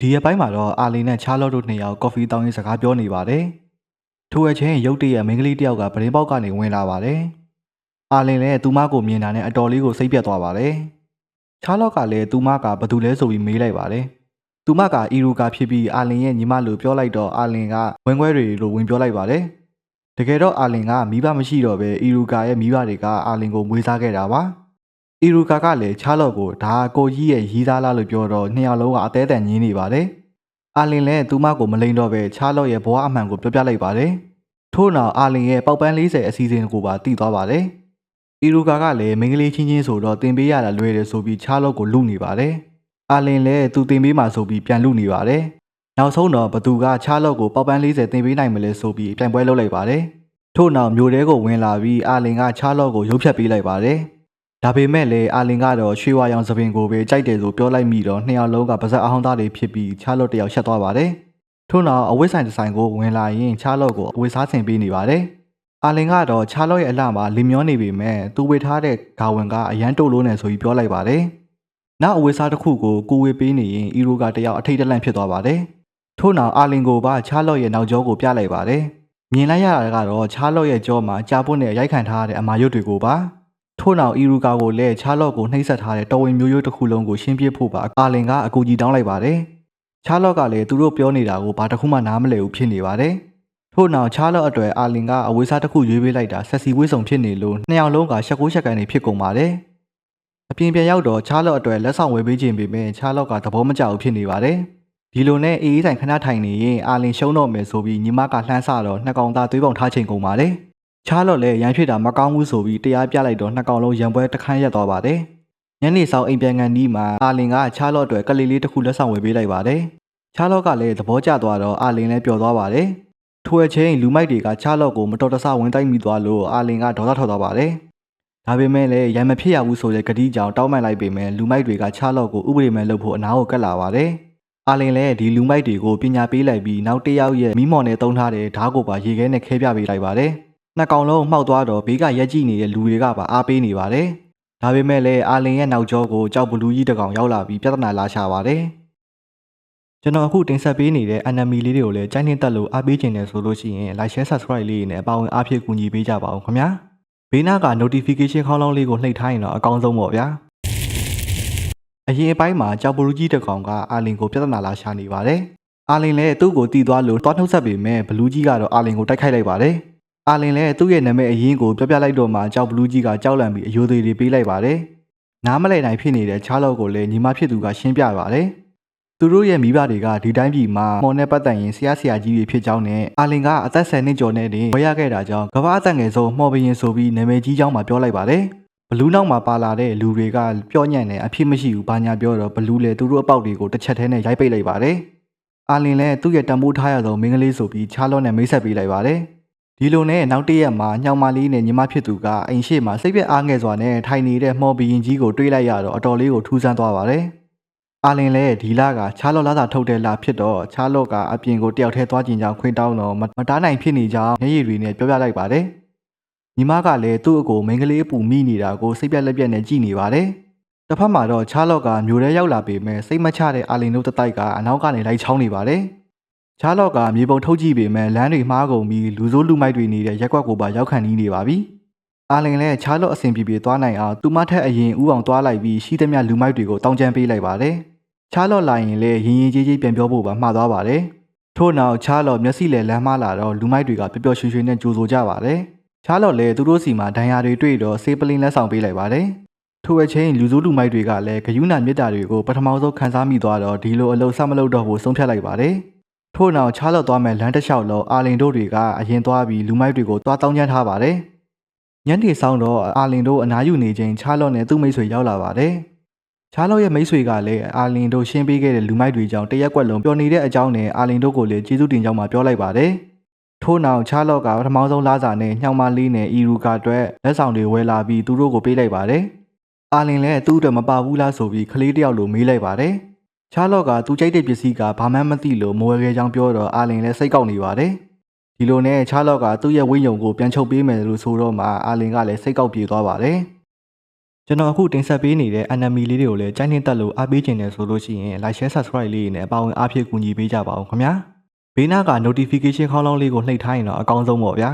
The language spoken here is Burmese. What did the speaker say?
ဒီရက်ပိုင်းမှာတော့အာလီနဲ့ချားလော့တို့နှစ်ယောက်ကော်ဖီတောင်းရင်းစကားပြောနေပါတယ်။ထိုအချင်းရုတ်တရက်မိန်းကလေးတစ်ယောက်ကပရင်းပေါက်ကနေဝင်လာပါတယ်။အာလင်လည်းသူမကိုမြင်တာနဲ့အတော်လေးကိုစိတ်ပြတ်သွားပါတယ်။ချားလော့ကလည်းသူမကဘာတူလဲဆိုပြီးမေးလိုက်ပါတယ်။သူမကအီရူကာဖြစ်ပြီးအာလင်ရဲ့ညီမလို့ပြောလိုက်တော့အာလင်ကဝင်ခွဲတွေလို့ဝင်ပြောလိုက်ပါတယ်။တကယ်တော့အာလင်ကမိဘမရှိတော့ပဲအီရူကာရဲ့မိဘတွေကအာလင်ကိုမွေးစားခဲ့တာပါ။အီရူကာကလည်းချားလော့ကိုဒါကိုကြီးရဲ့ရီးသားလားလို့ပြောတော့နှစ်ယောက်လုံးကအသေးအတန်ညင်းနေပါတယ်။အာလင်လည်းသူမကိုမလိန်တော့ပဲချားလော့ရဲ့ဘဝအမှန်ကိုပြောပြလိုက်ပါတယ်။ထို့နောက်အာလင်ရဲ့ပေါက်ပန်း40အစီအစဉ်ကိုပါတည်သွားပါတယ်။အီရူကာကလည်းမိန်းကလေးချင်းချင်းဆိုတော့တင်ပေးရတာလွယ်တယ်ဆိုပြီးချားလော့ကိုလူနေပါတယ်။အာလင်လည်းသူတင်ပေးမှဆိုပြီးပြန်လူနေပါတယ်။နောက်ဆုံးတော့ဘသူကချားလော့ကိုပေါက်ပန်း40တင်ပေးနိုင်မလဲဆိုပြီးပြန်ပွဲလုပ်လိုက်ပါတယ်။ထို့နောက်မျိုးတဲကိုဝင်လာပြီးအာလင်ကချားလော့ကိုရုပ်ဖြတ်ပေးလိုက်ပါတယ်။ဒါပေမဲ့လည်းအာလင်ကတော့ရွှေဝါရောင်သပင်ကိုပဲကြိုက်တယ်လို့ပြောလိုက်မိတော့နှစ်ယောက်လုံးကပါဇက်အဟောင်းသားတွေဖြစ်ပြီးချားလော့တယောက်ရှက်သွားပါတယ်။ထို့နောက်အဝတ်ဆိုင်တစ်ဆိုင်ကိုဝင်လာရင်ချားလော့ကိုအဝတ်စားဆင်ပေးနေပါတယ်။အာလင်ကတော့ချားလော့ရဲ့အလှမှာလင်မျောနေပေမဲ့သူဝေထားတဲ့ဂါဝင်ကအရန်တုတ်လို့နေဆိုပြီးပြောလိုက်ပါတယ်။နောက်အဝတ်စားတစ်ခုကိုကိုဝေပေးနေရင်အီရိုကတယောက်အထိတ်တလန့်ဖြစ်သွားပါတယ်။ထို့နောက်အာလင်ကိုပါချားလော့ရဲ့နောက်ကျောကိုပြလိုက်ပါတယ်။မြင်လိုက်ရတာကတော့ချားလော့ရဲ့ကြောမှာကြာပွတ်နဲ့ရိုက်ခံထားတဲ့အမာရွတ်တွေကိုပါထို့နောက်အီရူကာကိုလည်းချားလော့ကိုနှိပ်စက်ထားတဲ့တော်ဝင်မျိုးရိုးတစ်ခုလုံးကိုရှင်းပြဖို့ပါအာလင်ကအကူကြီးတောင်းလိုက်ပါတယ်။ချားလော့ကလည်းသူတို့ပြောနေတာကိုဘာတစ်ခုမှနားမလည်ဘူးဖြစ်နေပါတယ်။ထို့နောက်ချားလော့အတွက်အာလင်ကအဝေးစားတစ်ခုရွေးပေးလိုက်တာဆက်စီဝေးဆောင်ဖြစ်နေလို့နှစ်ယောက်လုံးကရှက်ကိုရှက်ကန်နေဖြစ်ကုန်ပါတယ်။အပြင်ပြန်ရောက်တော့ချားလော့အတွက်လက်ဆောင်ဝေပေးခြင်းပေမဲ့ချားလော့ကသဘောမကျဘူးဖြစ်နေပါတယ်။ဒီလိုနဲ့အေးအေးဆိုင်ခဏထိုင်နေရင်အာလင်ရှုံးတော့မယ်ဆိုပြီးညီမကလှမ်းဆတော့နှစ်ကောင်သားသွေးပေါင်ထားချိန်ကုန်ပါတယ်။ချားလော့လည်းရန်ဖြစ်တာမကောင်းဘူးဆိုပြီးတရားပြလိုက်တော့နှစ်ကောင်လုံးရန်ပွဲတခန်းရက်သွားပါတယ်။ညနေဆောင်အိမ်ပြန်ကန်ဒီမှာအာလင်ကချားလော့အတွက်ကလေးလေးတစ်ခုလက်ဆောင်ဝေပေးလိုက်ပါတယ်။ချားလော့ကလည်းသဘောကျသွားတော့အာလင်လည်းပျော်သွားပါတယ်။ထိုအချိန်လူမိုက်တွေကချားလော့ကိုမတော်တဆဝင်တိုက်မိသွားလို့အာလင်ကဒေါသထွက်သွားပါတယ်။ဒါပေမဲ့လည်းရန်မဖြစ်ရဘူးဆိုတဲ့ကတိကြောင့်တောင်းပန်လိုက်ပေမဲ့လူမိုက်တွေကချားလော့ကိုဥပဒေမဲ့လုပ်ဖို့အနားကိုကတ်လာပါတယ်။အာလင်လည်းဒီလူမိုက်တွေကိုပညာပေးလိုက်ပြီးနောက်တစ်ယောက်ရဲ့မိမော်နဲ့တုံးထားတဲ့ဓာတ်ကိုပါရေခဲနဲ့ခဲပြပေးလိုက်ပါတယ်။နှစ်ကောင်လုံးမှောက်သွားတော့ဘေးကရက်ကြည့်နေတဲ့လူတွေကပါအားပေးနေပါတယ်။ဒါပေမဲ့လည်းအာလင်ရဲ့နောက်ကျောကိုကြောက်ဘလူးကြီးတစ်ကောင်ရောက်လာပြီးပြဿနာလာရှာပါတယ်။ကျွန်တော်အခုတင်ဆက်ပေးနေတဲ့ enemy လေးတွေကိုလည်းကြိုက်နှင်းတက်လို့အားပေးခြင်းနဲ့ဆိုလို့ရှိရင် like share subscribe လေးနဲ့အပါဝင်အားဖြည့်ကူညီပေးကြပါဦးခင်ဗျာ။ဘေးနားက notification ခေါင်းလောင်းလေးကိုနှိပ်ထားရင်တော့အကောင်းဆုံးပေါ့ဗျာ။အရင်အပိုင်းမှာကြောက်ဘလူးကြီးတစ်ကောင်ကအာလင်ကိုပြဿနာလာရှာနေပါတယ်။အာလင်လည်းသူ့ကိုတီးသွားလို့တွားနှုတ်ဆက်ပေမဲ့ဘလူးကြီးကတော့အာလင်ကိုတိုက်ခိုက်လိုက်ပါတယ်။အာလင်လည်းသူ့ရဲ့နာမည်အရင်ကိုပြောပြလိုက်တော့မှကြောက်ဘလူးကြီးကကြောက်လန့်ပြီးအယိုသေးတွေပေးလိုက်ပါတယ်။နားမလည်နိုင်ဖြစ်နေတဲ့ချားလော့ကိုလည်းညီမဖြစ်သူကရှင်းပြပါတယ်။သူတို့ရဲ့မိဘတွေကဒီတိုင်းပြည်မှာမော်နဲ့ပတ်သက်ရင်ဆရာကြီးတွေဖြစ်ကြောင်းနဲ့အာလင်ကအသက်10နှစ်ကျော်နဲ့တင်ဝယ်ရခဲ့တာကြောင့်ကမ္ဘာအသက်ငယ်ဆုံးမော်ဘရင်ဆိုပြီးနာမည်ကြီးကြောင်းမှပြောလိုက်ပါတယ်။ဘလူးနောက်မှာပါလာတဲ့လူတွေကပြောညံ့နေအဖြစ်မရှိဘူးဘာညာပြောတော့ဘလူးလည်းသူတို့အပေါက်တွေကိုတစ်ချက်တည်းနဲ့ရိုက်ပိတ်လိုက်ပါတယ်။အာလင်လည်းသူ့ရဲ့တံမိုးထားရသောမင်းကလေးဆိုပြီးချားလော့နဲ့မိတ်ဆက်ပေးလိုက်ပါတယ်။ဒီလိုနဲ့နောက်တစ်ရက်မှာညောင်မလေးနဲ့ညီမဖြစ်သူကအိမ်ရှိမှာစိတ်ပြက်အားငယ်စွာနဲ့ထိုင်နေတဲ့မော်ဘရင်ကြီးကိုတွေးလိုက်ရတော့အတော်လေးကိုထူးဆန်းသွားပါတယ်။အာလင်လည်းဒီလကချားလော့လာသာထုတ်တဲ့လဖြစ်တော့ချားလော့ကအပြင်ကိုတယောက်တည်းသွားကျင်ကြောင်းခွင့်တောင်းတော့မတားနိုင်ဖြစ်နေကြောင်းမျက်ရည်တွေနဲ့ပြောပြလိုက်ပါတယ်။ညီမကလည်းသူ့အကိုမိန်းကလေးအပူမိနေတာကိုစိတ်ပြက်လက်ပြက်နဲ့ကြည့်နေပါတယ်။တစ်ဖက်မှာတော့ချားလော့ကမျိုးထဲရောက်လာပေမဲ့စိတ်မချတဲ့အာလင်တို့တတိုက်ကအနောက်ကနေလိုက်ချောင်းနေပါတယ်။ချားလော့ကမြေပုံထုတ်ကြည့်ပေမဲ့လမ်းတွေမှားကုန်ပြီးလူဆိုးလူမိုက်တွေနေတဲ့ရက်ကွက်ကိုပါရောက်ခံနေပါပြီ။အာလင်လည်းချားလော့အဆင်ပြေပြေသွားနိုင်အောင်သူမထက်အရင်ဥအောင်သွားလိုက်ပြီးရှိသမျှလူမိုက်တွေကိုတောင်းကျမ်းပေးလိုက်ပါတယ်။ချားလော့လာရင်လည်းရင်ရင်ကြေးကြေးပြန်ပြောဖို့ပါမှားသွားပါတယ်။ထို့နောက်ချားလော့မျက်စိလည်းလမ်းမလာတော့လူမိုက်တွေကပျော်ပျော်ရွှင်ရွှင်နဲ့ကြိုဆိုကြပါတယ်။ချားလော့လည်းသူတို့စီမှာဒဏ်ရာတွေတွေ့တော့ဆေးပလင်းလက်ဆောင်ပေးလိုက်ပါတယ်။ထိုအချိန်လူစုလူမိုက်တွေကလည်းဂယုဏမြတ်တာတွေကိုပထမဆုံးခန်းစားမိသွားတော့ဒီလိုအလုပ်ဆက်မလုပ်တော့ဘူးဆုံးဖြတ်လိုက်ပါတယ်။ထို့နောက်ချားလော့သွားမဲ့လမ်းတစ်လျှောက်လုံးအာလင်တို့တွေကအရင်သွားပြီးလူမိုက်တွေကိုသွားတောင်းကျမ်းထားပါတယ်။ညနေဆောင်တော့အာလင်တို့အနားယူနေချိန်ချားလော့နဲ့သူ့မိတ်ဆွေရောက်လာပါတယ်။ချားလော့ရဲ့မိတ်ဆွေကလည်းအာလင်တို့ရှင်းပေးခဲ့တဲ့လူမိုက်တွေကြောင့်တရက်ကွက်လုံးပျော်နေတဲ့အကြောင်းနဲ့အာလင်တို့ကိုလည်းကျေးဇူးတင်ကြောင်းမှပြောလိုက်ပါတယ်။ထို့နောက်ချားလော့ကပထမဆုံးလာစာနဲ့ညောင်မလေးနဲ့အီရူကာအတွက်လက်ဆောင်တွေဝယ်လာပြီးသူတို့ကိုပေးလိုက်ပါတယ်။အာလင်လည်းသူ့အတွက်မပါဘူးလားဆိုပြီးကလေးတယောက်လိုမေးလိုက်ပါတယ်။ချားလော့ကသူကြိုက်တဲ့ပစ္စည်းကဘာမှမသိလို့မဝယ်ခဲ့ကြောင်းပြောတော့အာလင်လည်းစိတ်ကောက်နေပါတယ်။ဒီလိုနဲ့ချားလော့ကသူ့ရဲ့ဝိညာဉ်ကိုပြန်ချုပ်ပေးမယ်လို့ဆိုတော့မှအာလင်ကလည်းစိတ်ကောက်ပြေသွားပါတယ်။ ကျွန်တော်အခုတင်ဆက်ပေးနေတဲ့ enemy လေးတွေကိုလည်းကြိုက်နှစ်တက်လို့အားပေးခြင်းနဲ့ဆိုလို့ရှိရင် like share subscribe လေးနဲ့အပါဝင်အားဖြည့်ကူညီပေးကြပါဦးခင်ဗျာဘေးနားက notification ခေါင်းလောင်းလေးကိုနှိပ်ထားရင်တော့အကောင်းဆုံးပေါ့ဗျာ